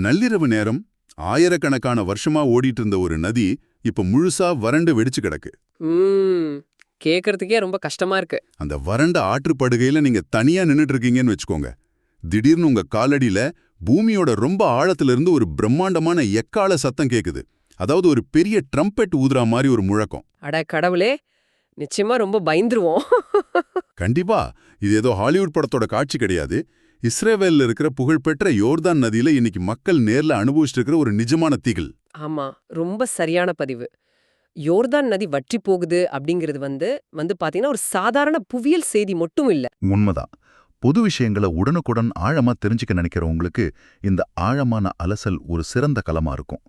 நள்ளிரவு நேரம் ஆயிரக்கணக்கான வருஷமா ஓடிட்டு இருந்த ஒரு நதி இப்ப முழுசா வறண்டு வெடிச்சு கிடக்கு. கேக்குறதுக்கே ரொம்ப கஷ்டமா இருக்கு. அந்த வறண்ட ஆற்றுப்படுகையில நீங்க தனியா நின்னுட்டு இருக்கீங்கன்னு வச்சுக்கோங்க. திடீர்னு உங்க காலடியில பூமியோட ரொம்ப ஆழத்துல இருந்து ஒரு பிரம்மாண்டமான எக்கால சத்தம் கேக்குது. அதாவது ஒரு பெரிய ட்ரம்பெட் ஊதுறா மாதிரி ஒரு முழக்கம். அட கடவுளே, நிச்சயமா ரொம்ப பயந்துருவோம். கண்டிப்பா இது ஏதோ ஹாலிவுட் படத்தோட காட்சி கிடையாது. இஸ்ரேவேல்ல இருக்கிற புகழ்பெற்ற யோர்தான் நதியில இன்னைக்கு மக்கள் நேர்ல அனுபவிச்சுட்டு இருக்கிற ஒரு நிஜமான திகில். ஆமா, ரொம்ப சரியான பதிவு. யோர்தான் நதி வற்றி போகுது அப்படிங்கிறது வந்து பாத்தீங்கன்னா ஒரு சாதாரண புவியியல் செய்தி மட்டும் இல்ல. உண்மைதான். பொது விஷயங்களை உடனுக்குடன் ஆழமா தெரிஞ்சுக்க நினைக்கிறவங்களுக்கு இந்த ஆழமான அலசல் ஒரு சிறந்த களமா இருக்கும்.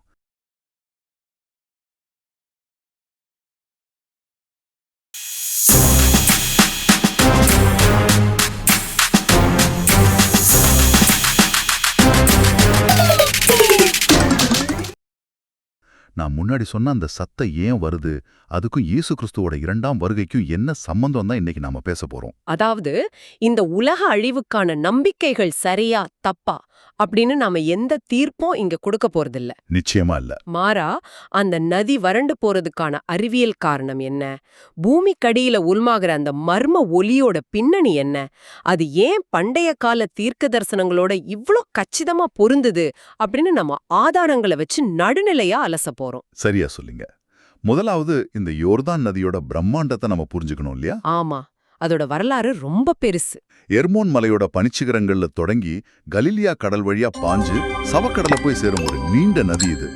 நான் முன்னாடி சொன்ன அந்த சத்தம் ஏன் வருது, அதுக்கும் இயேசு கிறிஸ்துவோட 2ஆம் வருகைக்கும் என்ன சம்பந்தம் தான் இன்னைக்கு நாம பேச போறோம். அதாவது இந்த உலக அழிவுக்கான நம்பிக்கைகள் சரியா தப்பா அப்படின்னு நாம எந்த தீர்ப்பும் இங்க கொடுக்க போறதில்ல. நிச்சயமா இல்ல. மாறா, அந்த நதி வறண்டு போறதுக்கான அறிவியல் காரணம் என்ன, பூமிக்கடியில உள்மாகிற அந்த மர்ம ஒலியோட பின்னணி என்ன, அது ஏன் பண்டைய கால தீர்க்க தரிசனங்களோட இவ்ளோ கச்சிதமா பொருந்துது அப்படின்னு நம்ம ஆதாரங்களை வச்சு நடுநிலையா அலச போறோம். சரியா சொல்லிங்க. முதலாவது இந்த யோர்தான் நதியோட பிரம்மாண்டத்தை நம்ம புரிஞ்சுக்கணும் இல்லையா? ஆமா, அதோட வரலாறு ரொம்ப பெருசு. எர்மோன் மலையோட பனிச்சிகரங்கள்ல தொடங்கி கலிலியா கடல் வழியா பாஞ்சு சவக்கடல போய் சேரும் ஒரு நீண்ட நதி இது.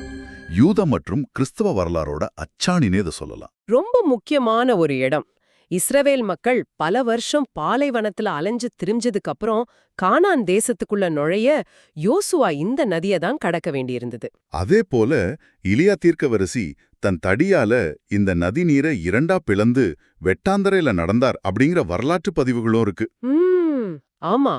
யூத மற்றும் கிறிஸ்தவ வரலாறோட அச்சாணினே இதை சொல்லலாம். ரொம்ப முக்கியமான ஒரு இடம். இஸ்ரவேல் மக்கள் பல வருஷம் பாலைவனத்துல அலைஞ்சு திரிஞ்சதுக்கு அப்புறம் கானான் தேசத்துக்குள்ள நுழைய யோசுவா இந்த நதியை தான் கடக்க வேண்டியிருந்தது. அதே போல இலியா தீர்க்கதரிசி தன் தடியால இந்த நதி நீரை இரண்டா பிளந்து வெட்டாந்தரையில நடந்தார் அப்படிங்கிற வரலாற்று பதிவுகளும் இருக்கு. ஆமா,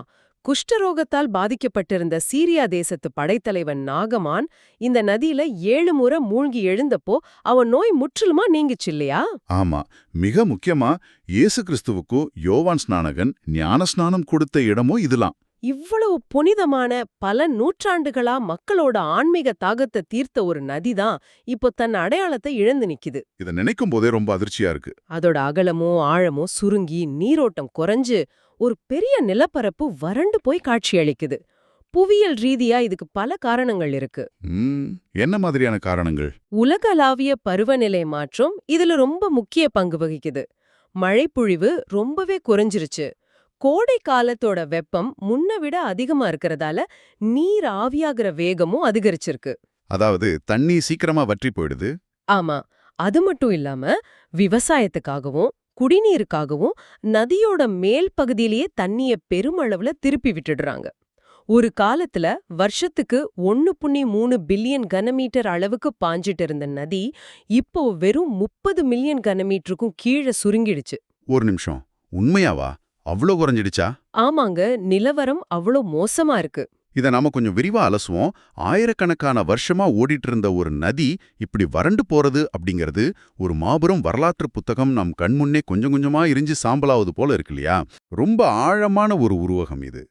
குஷ்டரோகத்தால் பாதிக்கப்பட்டிருந்த சீரியா தேசத்து படைத்தலைவன் நாகமான் இந்த நதியில 7 முறை மூழ்கி எழுந்தப்போ அவன் நோய் முற்றிலுமா நீங்கிச்சு இல்லையா? ஆமா, மிக முக்கியமா இயேசு கிறிஸ்துவுக்கும் யோவான் ஸ்நானகன் ஞானஸ்நானம் கொடுத்த இடமோ இதெல்லாம். இவ்வளவு புனிதமான பல நூற்றாண்டுகளா மக்களோட ஆன்மீக தாகத்தை தீர்த்த ஒரு நதிதான் இப்போ தன் அடையாளத்தை இழந்து நிக்குது. இதை நினைக்கும் போதே ரொம்ப அதிர்ச்சியா இருக்கு. அதோட அகலமோ ஆழமோ சுருங்கி நீரோட்டம் குறைஞ்சு ஒரு பெரிய நிலப்பரப்பு வறண்டு போய் காட்சியளிக்குது. புவியியல் ரீதியா இதுக்கு பல காரணங்கள் இருக்கு. என்ன மாதிரியான காரணங்கள்? உலகளாவிய பருவநிலை மாற்றம் இதுல ரொம்ப முக்கிய பங்கு வகிக்குது. மழைப்பொழிவு ரொம்பவே குறைஞ்சிருச்சு. கோடை காலத்தோட வெப்பம் முன்ன விட அதிகமா இருக்கிறதால நீர் ஆவியாகிற வேகமும் அதிகரிச்சிருக்கு. அதாவது தண்ணி சீக்கிரமா வற்றி போயிடுது. ஆமா, அது மட்டும் இல்லாம விவசாயத்துக்காகவும் குடிநீருக்காகவும் நதியோட மேல் பகுதியிலேயே தண்ணிய பெருமளவுல திருப்பி விட்டுடுறாங்க. ஒரு காலத்துல வருஷத்துக்கு 1.3 பில்லியன் கனமீட்டர் அளவுக்கு பாஞ்சிட்டு இருந்த நதி இப்போ வெறும் 30 மில்லியன் கனமீட்டருக்கும் கீழே சுருங்கிடுச்சு. ஒரு நிமிஷம், உண்மையாவா? அவ்வளோ குறைஞ்சிடுச்சா? ஆமாங்க, நிலவரம் அவ்வளோ மோசமா இருக்கு. இதை நாம கொஞ்சம் விரிவா அலசுவோம். ஆயிரக்கணக்கான வருஷமா ஓடிட்டு இருந்த ஒரு நதி இப்படி வறண்டு போறது அப்படிங்கிறது ஒரு மாபெரும் வரலாற்று புத்தகம் நம் கண்முன்னே கொஞ்சம் கொஞ்சமா எரிஞ்சு சாம்பலாவது போல இருக்கு இல்லையா? ரொம்ப ஆழமான ஒரு உருவகம் இது.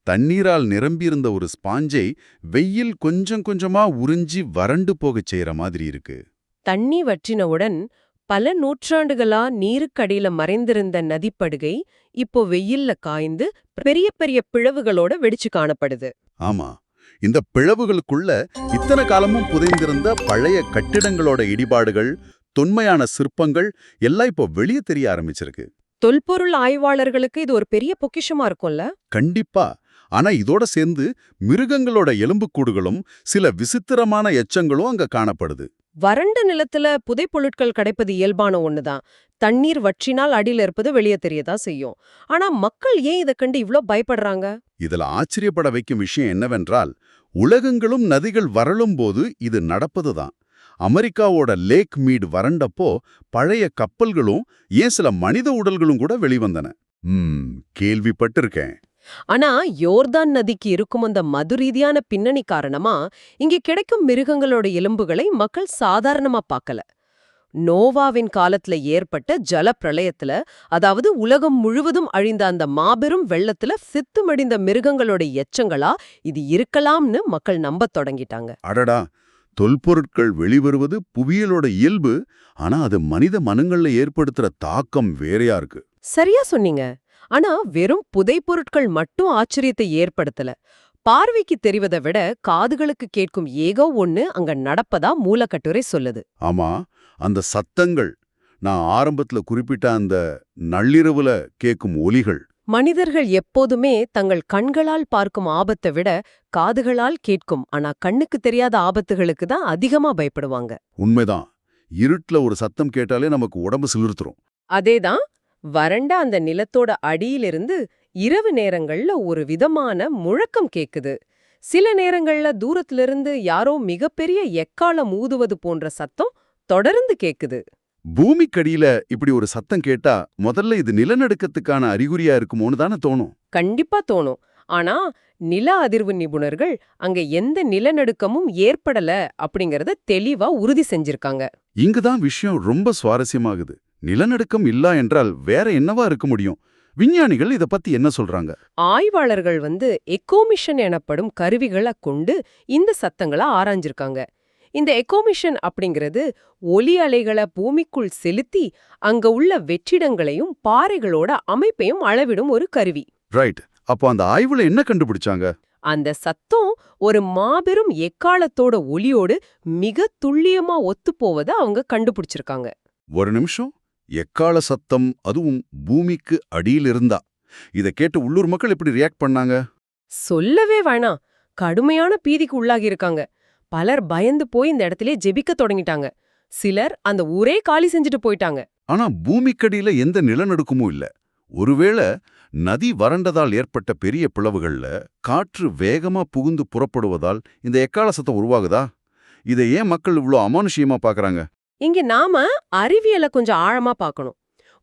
தண்ணீரால் நிரம்பியிருந்த ஒரு ஸ்பாஞ்சை வெயில் கொஞ்சம் கொஞ்சமா உறிஞ்சி வறண்டு போகச் செய்யற மாதிரி இருக்கு. தண்ணி வற்றினவுடன் பல நூற்றாண்டுகளா நீருக்கடியில மறைந்திருந்த நதிப்படுகை இப்போ வெயில்ல காய்ந்து பெரிய பெரிய பிளவுகளோட வெடிச்சு காணப்படுது. ஆமா, இந்த பிளவுகளுக்குள்ள இத்தனை காலமும் புதைந்திருந்த பழைய கட்டிடங்களோட இடிபாடுகள், தொன்மையான சிற்பங்கள் எல்லாம் இப்போ வெளியே தெரிய ஆரம்பிச்சிருக்கு. தொல்பொருள் ஆய்வாளர்களுக்கு இது ஒரு பெரிய பொக்கிஷமா இருக்கும்ல? கண்டிப்பா. ஆனா இதோட சேர்ந்து மிருகங்களோட எலும்புக்கூடுகளும் சில விசித்திரமான எச்சங்களும் அங்க காணப்படுது. வறண்ட நிலத்துல புதைப்பொருட்கள் கிடைப்பது இயல்பான ஒண்ணுதான். தண்ணீர் வற்றினால் அடியில இருப்பது வெளியே தெரியதான் செய்யும். ஆனா மக்கள் ஏன் இதை கண்டு இவ்ளோ பயப்படுறாங்க? இதுல ஆச்சரியப்பட வைக்கும் விஷயம் என்னவென்றால், உலகங்களும் நதிகள் வறளும் போது இது நடப்பதுதான். அமெரிக்காவோட லேக் மீட் வறண்டப்போ பழைய கப்பல்களும் ஏன் சில மனித உடல்களும் கூட வெளிவந்தன. கேள்விப்பட்டிருக்கேன். ஆனா யோர்தான் நதிக்கு இருக்கும் அந்த மது ரீதியான பின்னணி காரணமா இங்க கிடைக்கும் மிருகங்களோட எலும்புகளை மக்கள் சாதாரணமா பார்க்கல. நோவாவின் காலத்துல ஏற்பட்ட ஜலப்பிரளயத்துல, அதாவது உலகம் முழுவதும் அழிந்த அந்த மாபெரும் வெள்ளத்துல செத்து மடிந்த மிருகங்களோட எச்சங்களா இது இருக்கலாம்னு மக்கள் நம்பத் தொடங்கிட்டாங்க. அடடா, தொல்பொருட்கள் வெளிவருவது புவியியலோட இயல்பு. ஆனா அது மனித மனங்கள்ல ஏற்படுத்துற தாக்கம் வேறையா இருக்கு. சரியா சொன்னீங்க. ஆனா வெறும் புதைப்பொருட்கள் மட்டும் ஆச்சரியத்தை ஏற்படுத்தல. பார்வைக்கு தெரிவதை விட காதுகளுக்கு கேட்கும் ஏகோ ஒண்ணு அங்க நடப்பதா மூலக்கட்டுரை சொல்லுது. ஆமா, அந்த சத்தங்கள், நான் ஆரம்பத்துல குறிப்பிட்ட அந்த நள்ளிரவுல கேட்கும் ஒலிகள். மனிதர்கள் எப்போதுமே தங்கள் கண்களால் பார்க்கும் ஆபத்தை விட காதுகளால் கேட்கும் ஆனா கண்ணுக்கு தெரியாத ஆபத்துகளுக்கு தான் அதிகமா பயப்படுவாங்க. உண்மைதான். இருட்டுல ஒரு சத்தம் கேட்டாலே நமக்கு உடம்பு சிலிர்த்துரும். அதேதான், வறண்ட அந்த நிலத்தோட அடியிலிருந்து இரவு நேரங்கள்ல ஒரு விதமான முழக்கம் கேக்குது. சில நேரங்கள்ல தூரத்திலிருந்து யாரோ மிகப்பெரிய எக்காளம் ஊதுவது போன்ற சத்தம் தொடர்ந்து கேக்குது. பூமிக்கடியில இப்படி ஒரு சத்தம் கேட்டா முதல்ல இது நிலநடுக்கத்துக்கான அறிகுறியா இருக்குமோன்னு தானே தோணும். கண்டிப்பா தோணும். ஆனா நில அதிர்வு நிபுணர்கள் அங்க எந்த நிலநடுக்கமும் ஏற்படல அப்படிங்கறத தெளிவா உறுதி செஞ்சிருக்காங்க. இங்குதான் விஷயம் ரொம்ப சுவாரஸ்யமாகுது. நிலநடுக்கம் இல்லா என்றால் வேற என்னவா இருக்க முடியும்? விஞ்ஞானிகள் இத பத்தி என்ன சொல்றாங்க? ஆய்வாளர்கள் எக்கோமிஷன் எனப்படும் கருவிகளை கொண்டு இந்த சத்தங்களை ஆராய்ஞ்சிருக்காங்க. இந்த எக்கோமிஷன் அப்படிங்கிறது ஒலி அலைகளை பூமிக்குள் செலுத்தி அங்க உள்ள வெற்றிடங்களையும் பாறைகளோட அமைப்பையும் அளவிடும் ஒரு கருவி. ரைட். அப்போ அந்த ஆய்வுல என்ன கண்டுபிடிச்சாங்க? அந்த சத்தம் ஒரு மாபெரும் எக்காளத்தோட ஒலியோடு மிக துல்லியமா ஒத்துப்போவதை அவங்க கண்டுபிடிச்சிருக்காங்க. ஒரு நிமிஷம். எக்கால சத்தம், அதுவும் பூமிக்கு அடியில் இருந்தா, இத கேட்டு உள்ளூர் மக்கள் எப்படி ரியாக்ட் பண்ணாங்க? சொல்லவே வேணாம், கடுமையான பீதிக்கு உள்ளாகி இருக்காங்க. பலர் பயந்து போய் இந்த இடத்திலே ஜெபிக்க தொடங்கிட்டாங்க. சிலர் அந்த ஊரே காலி செஞ்சுட்டு போயிட்டாங்க. ஆனா பூமிக்கடியில எந்த நிலநடுக்கமும் இல்ல. ஒருவேளை நதி வறண்டதால் ஏற்பட்ட பெரிய பிளவுகள்ல காற்று வேகமா புகுந்து புறப்படுவதால் இந்த எக்கால சத்தம் உருவாகுதா? இதை ஏன் மக்கள் இவ்ளோ அமானுஷ்யமா பாக்குறாங்க? இங்க நாம அறிவியலை கொஞ்சம் ஆழமா பார்க்கணும்.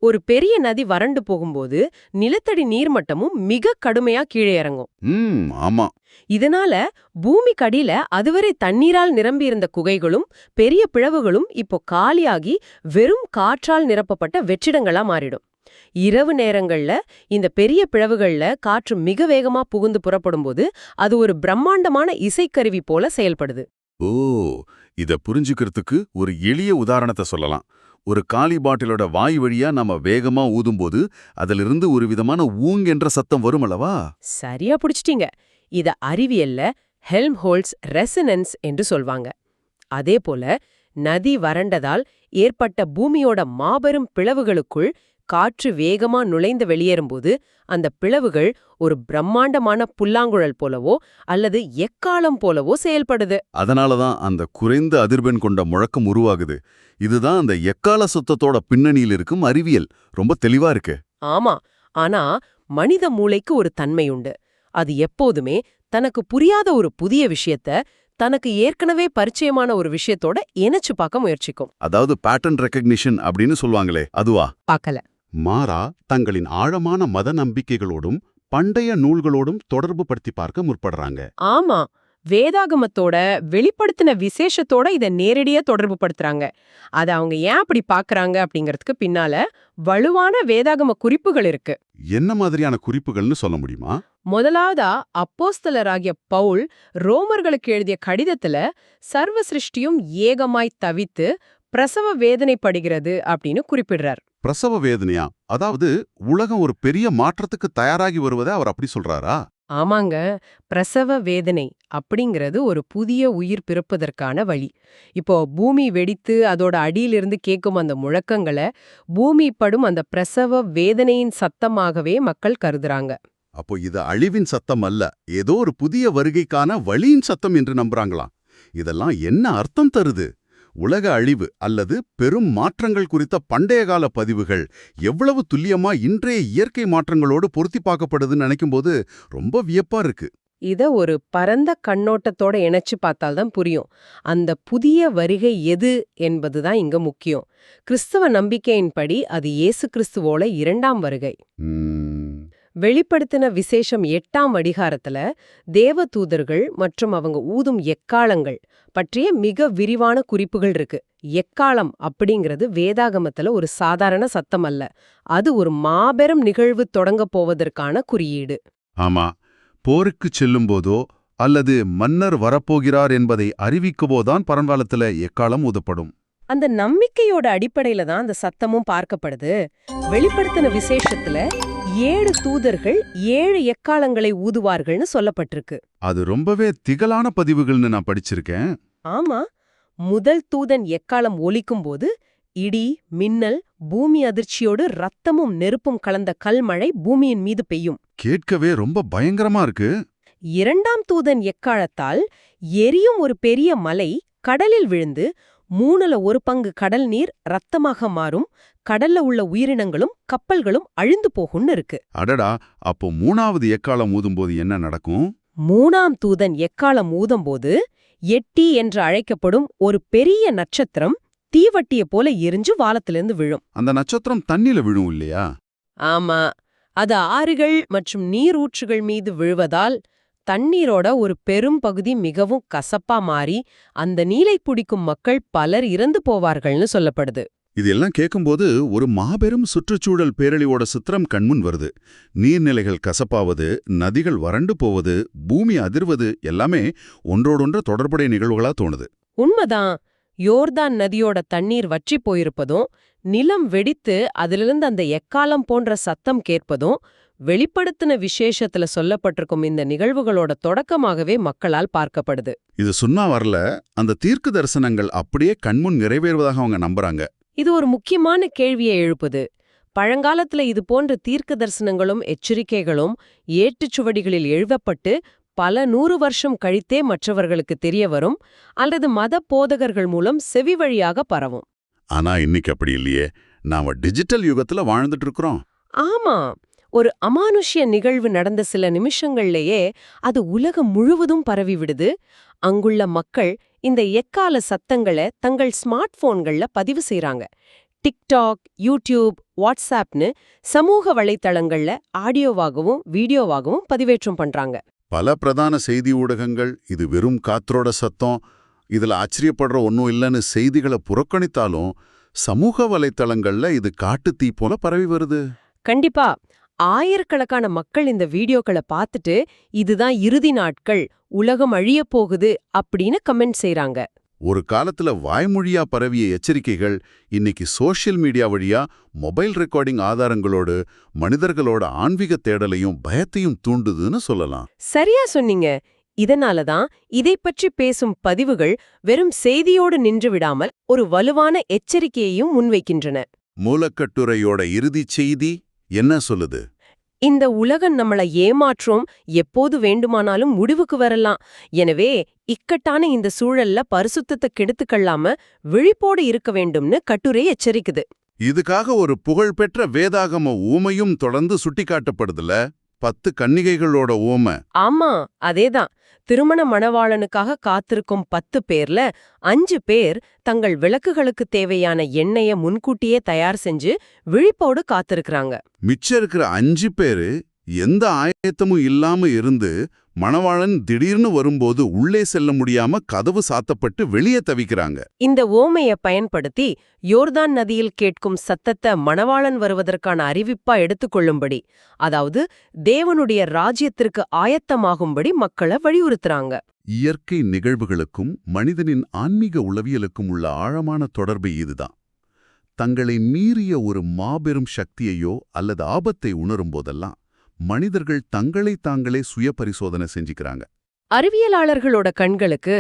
ஒரு பெரிய நதி வறண்டு போகும்போது நிலத்தடி நீர்மட்டமும் மிக கடுமையா கீழே இறங்கும். ஆமா. இதனால பூமிக்கடியில அதுவரை தண்ணீரால் நிரம்பியிருந்த குகைகளும் பெரிய பிளவுகளும் இப்போ காலியாகி வெறும் காற்றால் நிரப்பப்பட்ட வெற்றிடங்களா மாறிடும். இரவு நேரங்கள்ல இந்த பெரிய பிளவுகள்ல காற்று மிக வேகமா புகுந்து புறப்படும்போது அது ஒரு பிரம்மாண்டமான இசைக்கருவி போல செயல்படுது. ஓ, இத புரிஞ்சுக்கிறதுக்கு ஒரு எளிய உதாரணத்தை சொல்லலாம். ஒரு காலி பாட்டிலோட வாய் வழியா நாம வேகமா ஊதும்போது அதிலிருந்து ஒரு விதமான ஊங் என்ற சத்தம் வருமளவா? சரியா புடிச்சிட்டீங்க. இத அறிவியல்ல ஹெல்ம்ஹோல்ட்ஸ் ரெசனன்ஸ் என்று சொல்வாங்க. அதே போல நதி வறண்டதால் ஏற்பட்ட பூமியோட மாபெரும் பிளவுகளுக்குள் காற்று வேகமா நுழைந்து வெளியேறும்போது அந்த பிளவுகள் ஒரு பிரம்மாண்டமான புல்லாங்குழல் போலவோ அல்லது எக்காளம் போலவோ செயல்படுது. அதனாலதான் அந்த குறைந்த அதிர்வெண் கொண்ட முழக்கம் உருவாகுது. இதுதான் அந்த எக்கால சத்தத்தோட பின்னணியில் இருக்கும் அறிவியல். ரொம்ப தெளிவா இருக்கு. ஆமா, ஆனா மனித மூளைக்கு ஒரு தன்மையுண்டு. அது எப்போதுமே தனக்கு புரியாத ஒரு புதிய விஷயத்த தனக்கு ஏற்கனவே பரிச்சயமான ஒரு விஷயத்தோட இணைச்சு பார்க்க முயற்சிக்கும். அதாவது பேட்டர்ன் ரெகக்னிஷன் அப்படின்னு சொல்வாங்களே, அதுவா? பார்க்கல. மாறா தங்களின் ஆழமான மத நம்பிக்கைகளோடும் பண்டைய நூல்களோடும் தொடர்பு படுத்தி பார்க்க முற்படுறாங்க. ஆமா, வேதாகமத்தோட வெளிப்படுத்தின விசேஷத்தோட இத நேரடியா தொடர்பு படுத்துறாங்க. அத அவங்க ஏன் அப்படி பாக்குறாங்க அப்படிங்கறதுக்கு பின்னால வலுவான வேதாகம குறிப்புகள் இருக்கு. என்ன மாதிரியான குறிப்புகள்னு சொல்ல முடியுமா? முதலாவதா அப்போஸ்தலராகிய பவுல் ரோமர்களுக்கு எழுதிய கடிதத்துல சர்வ சிருஷ்டியும் ஏகமாய் தவித்து பிரசவ வேதனைப்படுகிறது அப்படின்னு குறிப்பிடுறார். பிரசவ வேதனையா? அதாவது உலகம் ஒரு பெரிய மாற்றத்துக்கு தயாராகி வருவதை அவர் அப்படி சொல்றாரா? ஆமாங்க, பிரசவ வேதனை அப்படிங்கிறது ஒரு புதிய உயிர் பிறப்பதற்கான வழி. இப்போ பூமி வெடித்து அதோட அடியிலிருந்து கேட்கும் அந்த முழக்கங்களை பூமி படும் அந்த பிரசவ வேதனையின் சத்தமாகவே மக்கள் கருதுறாங்க. அப்போ இது அழிவின் சத்தம் அல்ல, ஏதோ ஒரு புதிய வருகைக்கான வழியின் சத்தம் என்று நம்புறாங்களாம். இதெல்லாம் என்ன அர்த்தம் தருது? உலக அழிவு அல்லது பெரும் மாற்றங்கள் குறித்த பண்டைய கால பதிவுகள் எவ்வளவு துல்லியமா இன்றைய இயற்கை மாற்றங்களோடு பொருத்தி பார்க்கப்படுதுன்னு நினைக்கும்போது ரொம்ப வியப்பா இருக்கு. இத ஒரு பரந்த கண்ணோட்டத்தோட இணைச்சு பார்த்தால்தான் புரியும். அந்த புதிய வருகை எது என்பதுதான் இங்க முக்கியம். கிறிஸ்தவ நம்பிக்கையின்படி அது இயேசு கிறிஸ்துவோட இரண்டாம் வருகை. வெளிப்படுத்தின விசேஷம் 8ஆம் அதிகாரத்துல தேவதூதர்கள் மற்றும் அவங்க ஊதும் எக்காளங்கள் பற்றிய மிக விரிவான குறிப்புகள் இருக்கு. எக்காளம் அப்படிங்கிறது வேதாகமத்துல ஒரு சாதாரண சத்தம் அல்ல, அது ஒரு மாபெரும் நிகழ்வு தொடங்கப் போவதற்கான குறியீடு. ஆமா, போருக்குச் செல்லும்போதோ அல்லது மன்னர் வரப்போகிறார் என்பதை அறிவிக்கவோதான் பரங்காலத்துல எக்காலம் ஊதப்படும். அந்த நம்பிக்கையோட அடிப்படையில தான் அந்த சத்தமும் பார்க்கப்படுது. வெளிப்படுத்தின விசேஷத்துல 7 தூதர்கள் 7 எக்காளங்களை ஊதுவார்கள்னு சொல்லப்பட்டிருக்கு. அது ரொம்பவே திகழான பதிவுகள்னு நான் படிச்சிருக்கேன். ஆமா, முதல் தூதன் எக்காளம் ஒலிக்கும்போது இடி, மின்னல், பூமி அதிர்ச்சியோடு ரத்தமும் நெருப்பும் கலந்த கல்மழை பூமியின் மீது பெய்யும். கேட்கவே ரொம்ப பயங்கரமா இருக்கு. 2ஆம் தூதன் எக்காளத்தால் எரியும் ஒரு பெரிய மலை கடலில் விழுந்து 3ல் 1 பங்கு கடல் நீர் ரத்தமாக மாறும், கடல்ல உள்ள உயிரினங்களும் கப்பல்களும் அழிந்து போகும்னு இருக்கு. அடடா, அப்போ 3வது எக்காலம் ஊதும்போது என்ன நடக்கும்? 3ஆம் தூதன் எக்காளம் ஊதும்போது எட்டி என்று அழைக்கப்படும் ஒரு பெரிய நட்சத்திரம் தீவட்டிய போல எரிஞ்சு வானத்திலிருந்து விழும். அந்த நட்சத்திரம் தண்ணில விழும் இல்லையா? ஆமா, அது ஆறுகள் மற்றும் நீரூற்றுகள் மீது விழுவதால் தண்ணீரோட ஒரு பெரும் பகுதி மிகவும் கசப்பா மாறி அந்த நீரை பிடிக்கும் மக்கள் பலர் இறந்து போவார்கள்னு சொல்லப்படுது. இதெல்லாம் கேட்கும்போது ஒரு மாபெரும் சுற்றுச்சூழல் பேரழிவோட சித்திரம் கண்முன் வருது. நீர்நிலைகள் கசப்பாவது, நதிகள் வறண்டு போவது, பூமி அதிர்வது எல்லாமே ஒன்றோடொன்று தொடர்புடைய நிகழ்வுகளா தோணுது. உண்மைதான். யோர்தான் நதியோட தண்ணீர் வற்றி போயிருப்பதும், நிலம் வெடித்து அதிலிருந்து அந்த எக்காலம் போன்ற சத்தம் கேட்பதும் வெளிப்படுத்தின விசேஷத்துல சொல்லப்பட்டிருக்கும் இந்த நிகழ்வுகளோட தொடக்கமாகவே மக்களால் பார்க்கப்படுது. இது சும்மா வரல, அந்த தீர்க்க தரிசனங்கள் அப்படியே கண்முன் நிறைவேறுவதாக அவங்க நம்புறாங்க. இது ஒரு முக்கியமான கேள்வியை எழுப்புது. பழங்காலத்துல இது போன்ற தீர்க்க தரிசனங்களும் எச்சரிக்கைகளும் ஏட்டுச்சுவடிகளில் எழுதப்பட்டு பல 100 வருஷம் கழித்தே மற்றவர்களுக்கு தெரிய வரும், அல்லது மத போதகர்கள் மூலம் செவி வழியாக பரவும். ஆனா இன்னைக்கு அப்படி இல்லையே, நாம டிஜிட்டல் யுகத்துல வாழ்ந்துட்டு இருக்கிறோம். ஆமா, ஒரு அமானுஷ்ய நிகழ்வு நடந்த சில நிமிஷங்கள்லயே அது உலகம் முழுவதும் பரவி விடுது. அங்குள்ள மக்கள் இந்த எக்கால சத்தங்களை தங்கள் ஸ்மார்ட் போன்கள்ல பதிவு செய்றாங்க. டிக்டாக், யூடியூப், வாட்ஸ்ஆப்னு சமூக வலைத்தளங்கள்ல ஆடியோவாகவும் வீடியோவாகவும் பதிவேற்றம் பண்றாங்க. பல பிரதான செய்தி ஊடகங்கள் இது வெறும் காற்றோட சத்தம், இதுல ஆச்சரியப்படுற ஒன்னும் இல்லைன்னு செய்திகளை புறக்கணித்தாலும் சமூக வலைத்தளங்கள்ல இது காட்டு தீ போல பரவி வருது. கண்டிப்பா, ஆயிரக்கணக்கான மக்கள் இந்த வீடியோக்களை பார்த்துட்டு இதுதான் இறுதி நாட்கள், உலகம் அழியப் போகுது அப்படின்னு கமெண்ட் செய்றாங்க. ஒரு காலத்துல வாய்மொழியா பரவிய எச்சரிக்கைகள் இன்னைக்கு சோஷியல் மீடியா வழியா மொபைல் ரெக்கார்டிங் ஆதாரங்களோடு மனிதர்களோட ஆன்மீக தேடலையும் பயத்தையும் தூண்டுதுன்னு சொல்லலாம். சரியா சொன்னீங்க. இதனாலதான் இதை பற்றி பேசும் பதிவுகள் வெறும் செய்தியோடு நின்று விடாமல் ஒரு வலுவான எச்சரிக்கையையும் முன்வைக்கின்றன. மூலக்கட்டுரையோட இறுதிச் செய்தி என்ன சொல்லுது? இந்த உலகம் நம்மள ஏமாற்றும், எப்போது வேண்டுமானாலும் முடிவுக்கு வரலாம். எனவே இக்கட்டான இந்த சூழல்ல பரிசுத்தத்தை கெடுத்துக்கள்ளாம விழிப்போடு இருக்க வேண்டும்னு கட்டுரை எச்சரிக்குது. இதுக்காக ஒரு புகழ்பெற்ற வேதாகம ஊமையும் தொடர்ந்து சுட்டிக்காட்டப்படுதுல, 10 கன்னிகைகளோட ஊமை. ஆமா, அதேதான். திருமண மணவாளனுக்காக காத்திருக்கும் 10 பேர்ல 5 பேர் தங்கள் விளக்குகளுக்கு தேவையான எண்ணெய முன்கூட்டியே தயார் செஞ்சு விழிப்போடு காத்திருக்கிறாங்க. மிச்சம் இருக்கிற 5 பேரு எந்த ஆயத்தமும் இல்லாம இருந்து மணவாளன் திடீர்னு வரும்போது உள்ளே செல்ல முடியாம கதவு சாத்தப்பட்டு வெளியே தவிக்கிறாங்க. இந்த ஓமையை பயன்படுத்தி யோர்தான் நதியில் கேட்கும் சத்தத்தை மணவாளன் வருவதற்கான அறிவிப்பா எடுத்துக்கொள்ளும்படி, அதாவது தேவனுடைய ராஜ்யத்திற்கு ஆயத்தமாகும்படி மக்களை வலியுறுத்துறாங்க. இயற்கை நிகழ்வுகளுக்கும் மனிதனின் ஆன்மீக உளவியலுக்கும் உள்ள ஆழமான தொடர்பு இதுதான். தங்களை மீறிய ஒரு மாபெரும் சக்தியையோ அல்லது ஆபத்தை உணரும்போதெல்லாம் மனிதர்கள் தங்களை தாங்களே சுய பரிசோதனை செஞ்சுக்கிறாங்க. அறிவியலாளர்களோட கண்களுக்கு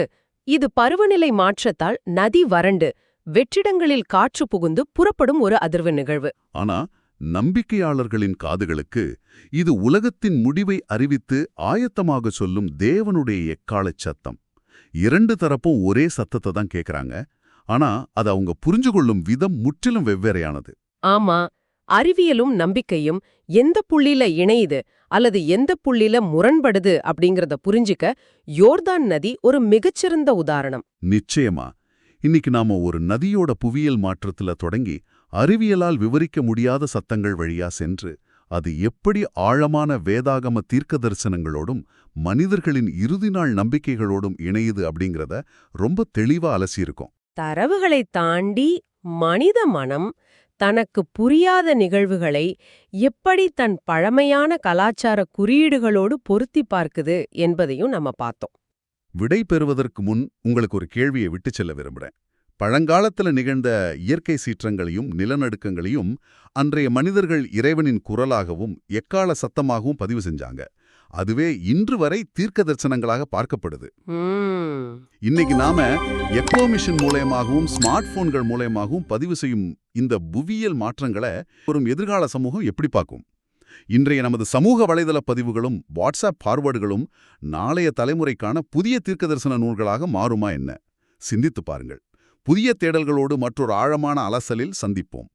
இது பருவநிலை மாற்றத்தால் நதி வறண்டு வெற்றிடங்களில் காற்று புகுந்து புறப்படும் ஒரு அதிர்வு நிகழ்வு. ஆனா நம்பிக்கையாளர்களின் காதுகளுக்கு இது உலகத்தின் முடிவை அறிவித்து ஆயத்தமாக சொல்லும் தேவனுடைய எக்காலச் சத்தம். 2 தரப்பும் ஒரே சத்தத்தை தான் கேட்கறாங்க. ஆனா அது அவங்க புரிஞ்சு கொள்ளும் விதம் முற்றிலும் வெவ்வேறையானது. ஆமா, அறிவியலும் நம்பிக்கையும் எந்த புள்ளில இணையுது அல்லது எந்த புள்ளில முரண்படுது அப்படிங்கறத புரிஞ்சிக்க யோர்தான் நதி ஒரு மிகச்சிறந்த உதாரணம். நிச்சயமா. இன்னைக்கு நாம ஒரு நதியோட புவியியல் மாற்றத்துல தொடங்கி அறிவியலால் விவரிக்க முடியாத சத்தங்கள் வழியா சென்று அது எப்படி ஆழமான வேதாகம தீர்க்க தரிசனங்களோடும் மனிதர்களின் இறுதி நாள் நம்பிக்கைகளோடும் இணையுது அப்படிங்கிறத ரொம்ப தெளிவா அலசியிருக்கோம். தரவுகளை தாண்டி மனித மனம் தனக்கு புரியாத நிகழ்வுகளை எப்படி தன் பழமையான கலாச்சார குறியீடுகளோடு பொருத்தி பார்க்குது என்பதையும் நம்ம பார்த்தோம். விடை பெறுவதற்கு முன் உங்களுக்கு ஒரு கேள்வியை விட்டு செல்ல விரும்புறேன். பழங்காலத்துல நிகழ்ந்த இயற்கை சீற்றங்களையும் நிலநடுக்கங்களையும் அன்றைய மனிதர்கள் இறைவனின் குரலாகவும் எக்கால சத்தமாகவும் பதிவு செஞ்சாங்க. அதுவே இன்று வரை தீர்க்க தரிசனங்களாக பார்க்கப்படுது. இன்னைக்கு நாம எக்கோ மிஷன் மூலமாகவும் ஸ்மார்ட் போன்கள் மூலமாகவும் பதிவு செய்யும் இந்த புவியியல் மாற்றங்களை ஒரு எதிர்கால சமூகம் எப்படி பார்க்கும்? இன்றைய நமது சமூக வலைதள பதிவுகளும் வாட்ஸ்அப் ஃபார்வர்டுகளும் நாளைய தலைமுறைக்கான புதிய தீர்க்கதரிசன நூல்களாக மாறுமா என்ன? சிந்தித்து பாருங்கள். புதிய தேடல்களோடு மற்றொரு ஆழமான அலசலில் சந்திப்போம்.